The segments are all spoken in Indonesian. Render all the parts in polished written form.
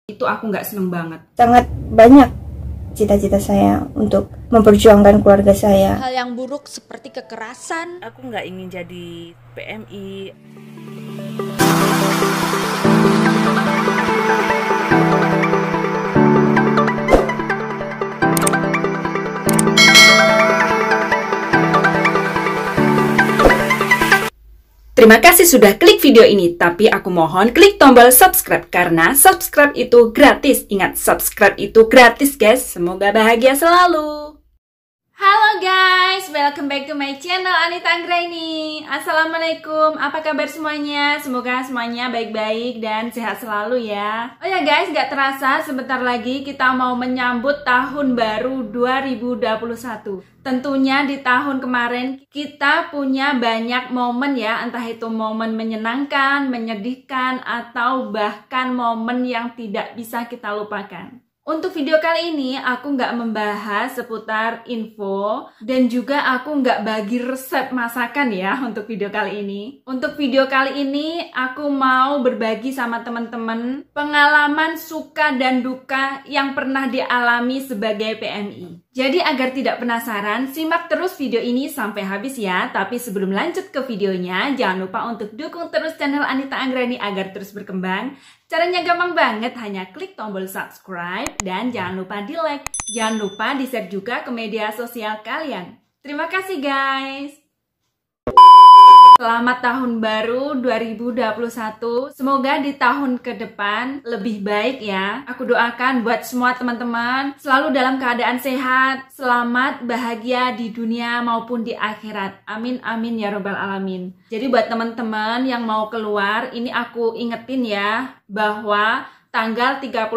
Itu aku nggak seneng banget. Sangat banyak cita-cita saya untuk memperjuangkan keluarga saya. Hal yang buruk seperti kekerasan. Aku nggak ingin jadi PMI. Terima kasih sudah klik video ini, tapi aku mohon klik tombol subscribe karena subscribe itu gratis. Ingat, subscribe itu gratis guys. Semoga bahagia selalu. Halo guys, welcome back to my channel Anita Anggraini. Assalamualaikum, apa kabar semuanya? Semoga semuanya baik-baik dan sehat selalu ya. Oh ya guys, gak terasa sebentar lagi kita mau menyambut tahun baru 2021. Tentunya di tahun kemarin kita punya banyak momen ya, entah itu momen menyenangkan, menyedihkan, atau bahkan momen yang tidak bisa kita lupakan. Untuk video kali ini aku nggak membahas seputar info dan juga aku nggak bagi resep masakan ya untuk video kali ini. Untuk video kali ini aku mau berbagi sama teman-teman pengalaman suka dan duka yang pernah dialami sebagai PMI. Jadi agar tidak penasaran, simak terus video ini sampai habis ya. Tapi sebelum lanjut ke videonya, jangan lupa untuk dukung terus channel Anita Anggraini agar terus berkembang. Caranya gampang banget, hanya klik tombol subscribe dan jangan lupa di like. Jangan lupa di share juga ke media sosial kalian. Terima kasih guys. Selamat tahun baru 2021. Semoga di tahun ke depan lebih baik ya. Aku doakan buat semua teman-teman selalu dalam keadaan sehat, selamat, bahagia di dunia maupun di akhirat. Amin amin ya robbal alamin. Jadi buat teman-teman yang mau keluar, ini aku ingetin ya bahwa tanggal 31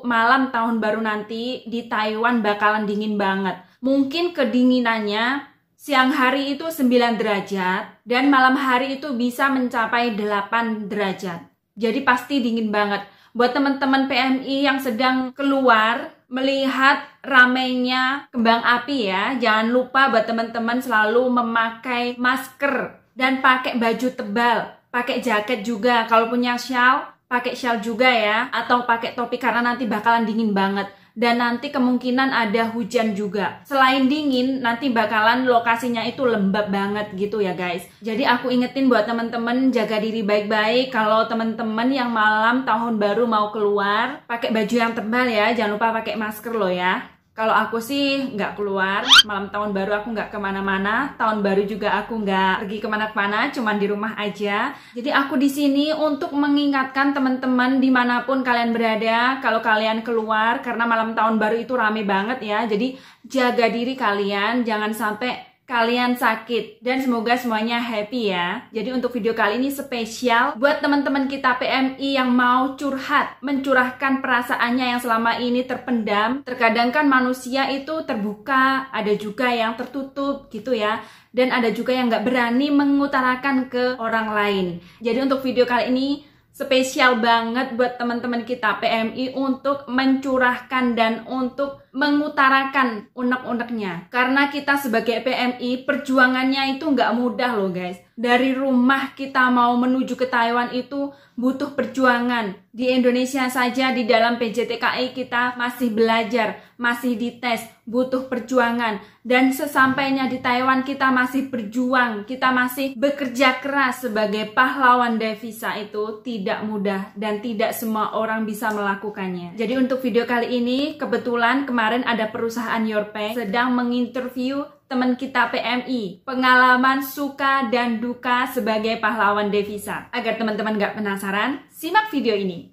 malam tahun baru nanti di Taiwan bakalan dingin banget. Mungkin kedinginannya siang hari itu 9 derajat dan malam hari itu bisa mencapai 8 derajat. Jadi pasti dingin banget. Buat teman-teman PMI yang sedang keluar melihat ramainya kembang api ya, jangan lupa buat teman-teman selalu memakai masker dan pakai baju tebal, pakai jaket juga. Kalau punya shawl, pakai shawl juga ya, atau pakai topi karena nanti bakalan dingin banget. Dan nanti kemungkinan ada hujan juga. Selain dingin, nanti bakalan lokasinya itu lembab banget gitu ya guys. Jadi aku ingetin buat teman-teman jaga diri baik-baik. Kalau teman-teman yang malam tahun baru mau keluar, pakai baju yang tebal ya. Jangan lupa pakai masker loh ya. Kalau aku sih nggak keluar, malam tahun baru aku nggak kemana-mana, tahun baru juga aku nggak pergi kemana-mana, cuman di rumah aja. Jadi aku di sini untuk mengingatkan teman-teman dimanapun kalian berada, kalau kalian keluar, karena malam tahun baru itu rame banget ya. Jadi jaga diri kalian, jangan sampai kalian sakit dan semoga semuanya happy ya. Jadi untuk video kali ini spesial buat teman-teman kita PMI yang mau curhat, mencurahkan perasaannya yang selama ini terpendam. Terkadang kan manusia itu terbuka, ada juga yang tertutup gitu ya. Dan ada juga yang nggak berani mengutarakan ke orang lain. Jadi untuk video kali ini spesial banget buat teman-teman kita PMI untuk mencurahkan dan untuk mengutarakan unek-uneknya. Karena kita sebagai PMI perjuangannya itu nggak mudah loh guys. Dari rumah kita mau menuju ke Taiwan itu butuh perjuangan. Di Indonesia saja di dalam PJTKI kita masih belajar, masih dites, butuh perjuangan. Dan sesampainya di Taiwan kita masih berjuang, kita masih bekerja keras sebagai pahlawan devisa itu tidak mudah dan tidak semua orang bisa melakukannya. Jadi untuk video kali ini kebetulan kemarin ada perusahaan Yorpeng sedang menginterview teman kita PMI, pengalaman suka dan duka sebagai pahlawan devisa. Agar teman-teman gak penasaran, simak video ini.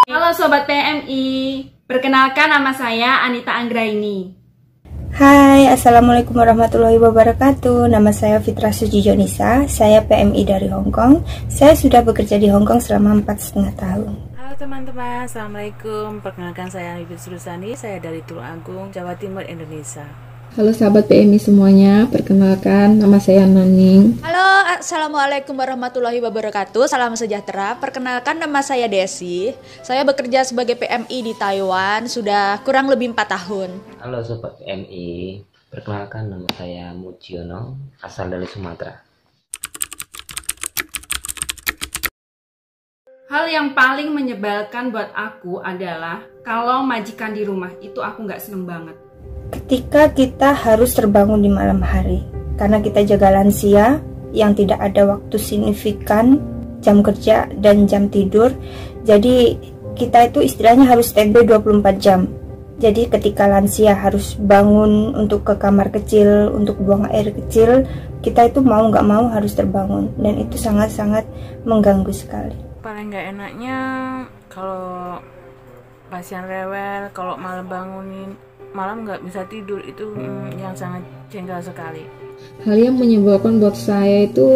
Halo Sobat PMI, perkenalkan nama saya Anita Anggraini. Hai, Assalamualaikum warahmatullahi wabarakatuh. Nama saya Fitra Sujijonisa, saya PMI dari Hong Kong. Saya sudah bekerja di Hong Kong selama 4,5 tahun. Halo teman-teman, Assalamualaikum. Perkenalkan saya Bibit Surusani, saya dari Tulung Agung, Jawa Timur, Indonesia. Halo sahabat PMI semuanya, perkenalkan nama saya Naning. Halo, Assalamualaikum warahmatullahi wabarakatuh. Salam sejahtera. Perkenalkan nama saya Desi. Saya bekerja sebagai PMI di Taiwan sudah kurang lebih 4 tahun. Halo Sobat PMI, perkenalkan nama saya Mujiono, asal dari Sumatera. Halo Hal yang paling menyebalkan buat aku adalah kalau majikan di rumah itu aku nggak seneng banget. Ketika kita harus terbangun di malam hari karena kita jaga lansia yang tidak ada waktu signifikan jam kerja dan jam tidur, jadi kita itu istilahnya harus standby 24 jam. Jadi ketika lansia harus bangun untuk ke kamar kecil, untuk buang air kecil, kita itu mau nggak mau harus terbangun, dan itu sangat-sangat mengganggu sekali. Paling nggak enaknya kalau pasien rewel, kalau malam bangunin, malam nggak bisa tidur, itu yang sangat jengkel sekali. Hal yang menyebabkan buat saya itu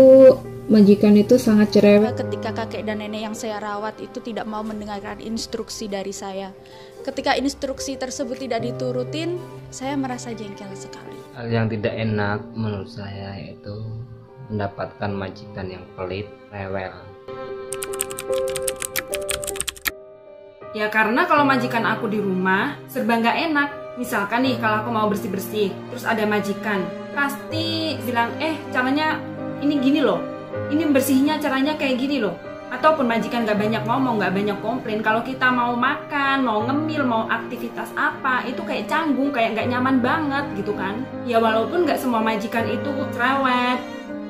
majikan itu sangat cerewet. Ketika kakek dan nenek yang saya rawat itu tidak mau mendengarkan instruksi dari saya. Ketika instruksi tersebut tidak diturutin, saya merasa jengkel sekali. Hal yang tidak enak menurut saya yaitu mendapatkan majikan yang pelit, rewel. Ya karena kalau majikan aku di rumah serba nggak enak. Misalkan nih kalau aku mau bersih-bersih, terus ada majikan, pasti bilang, caranya ini gini loh, ini bersihnya caranya kayak gini loh. Ataupun majikan gak banyak ngomong, gak banyak komplain. Kalau kita mau makan, mau ngemil, mau aktivitas apa, itu kayak canggung, kayak gak nyaman banget gitu kan. Ya walaupun gak semua majikan itu cerewet,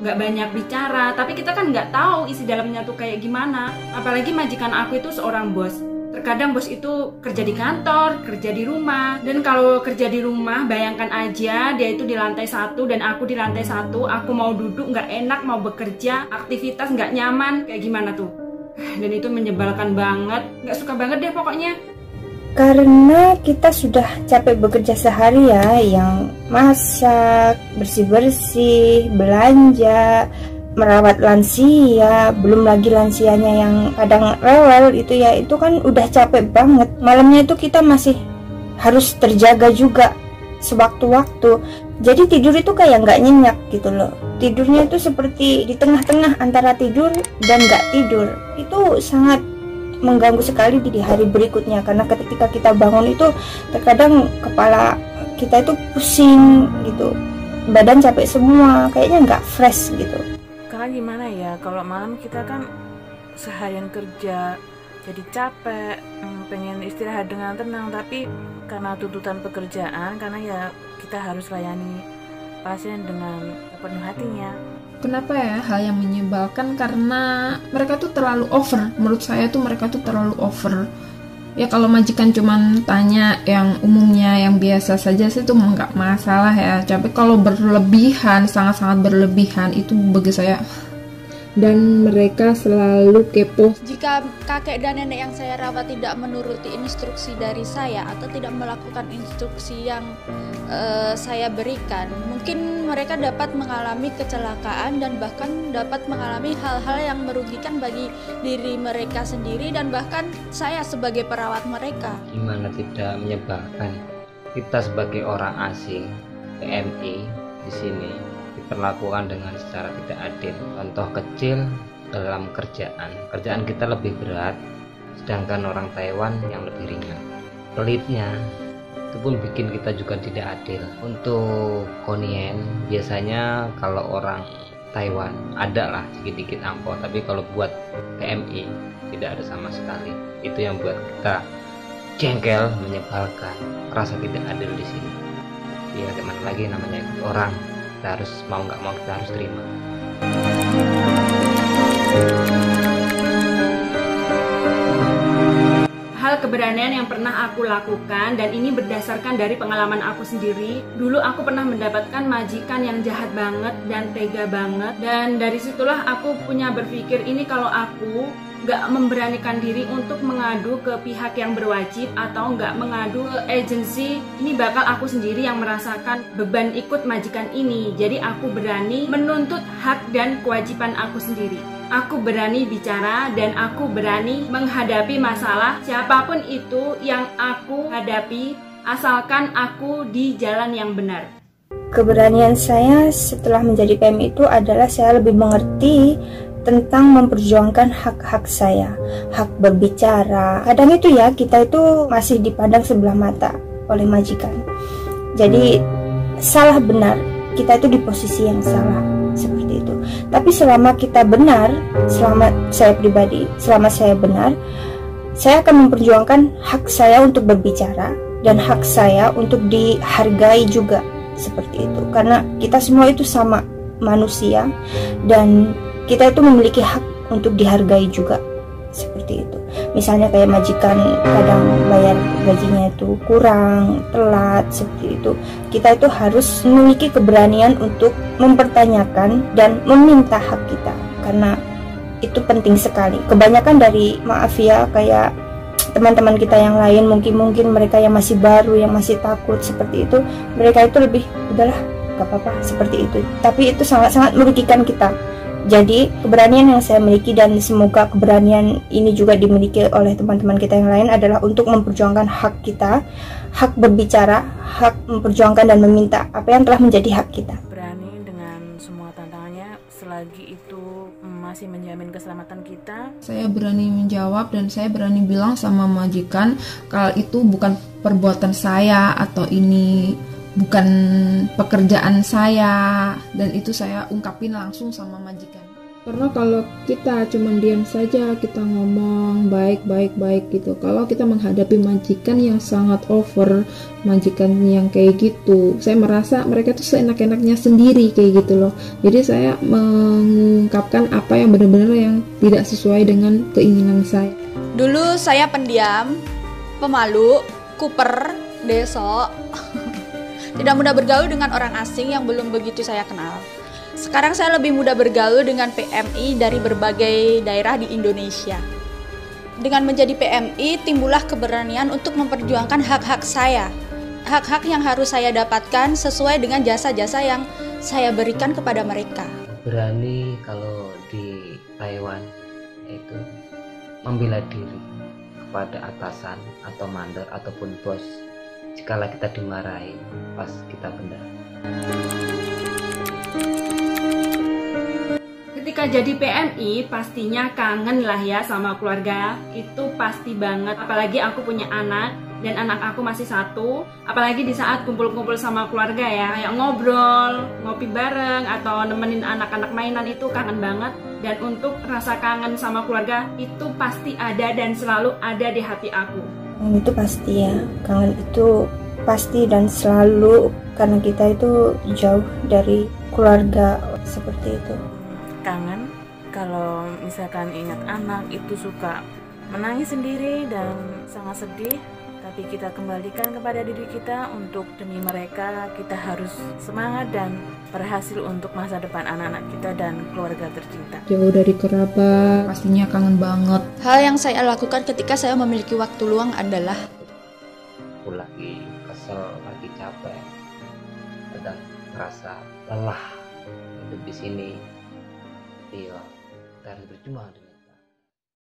gak banyak bicara, tapi kita kan gak tahu isi dalamnya tuh kayak gimana. Apalagi majikan aku itu seorang bos. Terkadang bos itu kerja di kantor, kerja di rumah. Dan kalau kerja di rumah, bayangkan aja dia itu di lantai 1 dan aku di lantai 1. Aku mau duduk nggak enak, mau bekerja, aktivitas nggak nyaman, kayak gimana tuh. Dan itu menyebalkan banget, nggak suka banget deh pokoknya. Karena kita sudah capek bekerja sehari ya, yang masak, bersih-bersih, belanja, merawat lansia, belum lagi lansianya yang kadang rewel itu ya, itu kan udah capek banget. Malamnya itu kita masih harus terjaga juga sewaktu-waktu, jadi tidur itu kayak nggak nyenyak gitu loh. Tidurnya itu seperti di tengah-tengah antara tidur dan nggak tidur. Itu sangat mengganggu sekali di hari berikutnya, karena ketika kita bangun itu terkadang kepala kita itu pusing gitu, badan capek semua, kayaknya nggak fresh gitu. Karena gimana ya, kalau malam kita kan seharian kerja jadi capek, pengen istirahat dengan tenang, tapi karena tuntutan pekerjaan, karena ya kita harus layani pasien dengan penuh hatinya. Kenapa ya hal yang menyebalkan? Karena mereka tuh terlalu over. Menurut saya tuh mereka tuh terlalu over. Ya kalau majikan cuman tanya yang umumnya, yang biasa saja sih itu nggak masalah ya. Tapi kalau berlebihan, sangat-sangat berlebihan, itu bagi saya. Dan mereka selalu kepo. Jika kakek dan nenek yang saya rawat tidak menuruti instruksi dari saya atau tidak melakukan instruksi yang saya berikan, mungkin mereka dapat mengalami kecelakaan dan bahkan dapat mengalami hal-hal yang merugikan bagi diri mereka sendiri dan bahkan saya sebagai perawat mereka. Gimana tidak menyebalkan? Kita sebagai orang asing, PMI di sini diperlakukan dengan secara tidak adil. Contoh kecil dalam kerjaan kita lebih berat, sedangkan orang Taiwan yang lebih ringan. Pelitnya itu pun bikin kita juga tidak adil. Untuk konien biasanya kalau orang Taiwan ada lah sedikit angpau, tapi kalau buat PMI tidak ada sama sekali. Itu yang buat kita jengkel, menyebalkan, rasa tidak adil di sini. Ya gimana lagi, namanya orang, kita harus mau nggak mau kita harus terima. Hal keberanian yang pernah aku lakukan, dan ini berdasarkan dari pengalaman aku sendiri. Dulu aku pernah mendapatkan majikan yang jahat banget dan tega banget, dan dari situlah aku punya berpikir, ini kalau aku nggak memberanikan diri untuk mengadu ke pihak yang berwajib atau nggak mengadu ke agensi, ini bakal aku sendiri yang merasakan beban ikut majikan ini. Jadi aku berani menuntut hak dan kewajiban aku sendiri. Aku berani bicara dan aku berani menghadapi masalah siapapun itu yang aku hadapi, asalkan aku di jalan yang benar. Keberanian saya setelah menjadi PMI itu adalah saya lebih mengerti tentang memperjuangkan hak-hak saya, hak berbicara. Kadang itu ya, kita itu masih dipandang sebelah mata oleh majikan. Jadi salah benar, kita itu di posisi yang salah, seperti itu. Tapi selama kita benar, selama saya pribadi, selama saya benar, saya akan memperjuangkan hak saya untuk berbicara dan hak saya untuk dihargai juga, seperti itu. Karena kita semua itu sama manusia dan kita itu memiliki hak untuk dihargai juga, seperti itu. Misalnya kayak majikan kadang bayar gajinya itu kurang, telat, seperti itu. Kita itu harus memiliki keberanian untuk mempertanyakan dan meminta hak kita, karena itu penting sekali. Kebanyakan dari, maaf ya, kayak teman-teman kita yang lain, mungkin mereka yang masih baru, yang masih takut seperti itu, mereka itu lebih, udahlah gak apa-apa, seperti itu. Tapi itu sangat-sangat merugikan kita. Jadi keberanian yang saya miliki, dan semoga keberanian ini juga dimiliki oleh teman-teman kita yang lain, adalah untuk memperjuangkan hak kita, hak berbicara, hak memperjuangkan dan meminta apa yang telah menjadi hak kita. Berani dengan semua tantangannya selagi itu masih menjamin keselamatan kita. Saya berani menjawab dan saya berani bilang sama majikan kalau itu bukan perbuatan saya atau ini bukan pekerjaan saya, dan itu saya ungkapin langsung sama majikan. Karena kalau kita cuma diam saja, kita ngomong baik gitu, kalau kita menghadapi majikan yang sangat over, majikan yang kayak gitu, saya merasa mereka tuh seenak-enaknya sendiri kayak gitu loh. Jadi saya mengungkapkan apa yang benar-benar yang tidak sesuai dengan keinginan saya. Dulu saya pendiam, pemalu, kuper, desok, tidak mudah bergaul dengan orang asing yang belum begitu saya kenal. Sekarang saya lebih mudah bergaul dengan PMI dari berbagai daerah di Indonesia. Dengan menjadi PMI, timbullah keberanian untuk memperjuangkan hak-hak saya. Hak-hak yang harus saya dapatkan sesuai dengan jasa-jasa yang saya berikan kepada mereka. Berani kalau di Taiwan itu membela diri kepada atasan atau mandor ataupun bos jikalau kita dimarahin pas kita benar. Ketika jadi PMI pastinya kangen lah ya sama keluarga, itu pasti banget. Apalagi aku punya anak dan anak aku masih satu, apalagi di saat kumpul-kumpul sama keluarga ya, kayak ngobrol, ngopi bareng atau nemenin anak-anak mainan, itu kangen banget. Dan untuk rasa kangen sama keluarga itu pasti ada dan selalu ada di hati aku. Itu pasti ya, kangen itu pasti dan selalu, karena kita itu jauh dari keluarga, seperti itu. Kangen kalau misalkan ingat anak itu suka menangis sendiri dan sangat sedih, tapi kita kembalikan kepada diri kita untuk demi mereka kita harus semangat dan berhasil untuk masa depan anak-anak kita dan keluarga tercinta. Jauh dari kerabat, pastinya kangen banget. Hal yang saya lakukan ketika saya memiliki waktu luang adalah Aku lagi kesel, lagi capek, kadang merasa lelah hidup di sini. Iya, kita harus berjuang dengan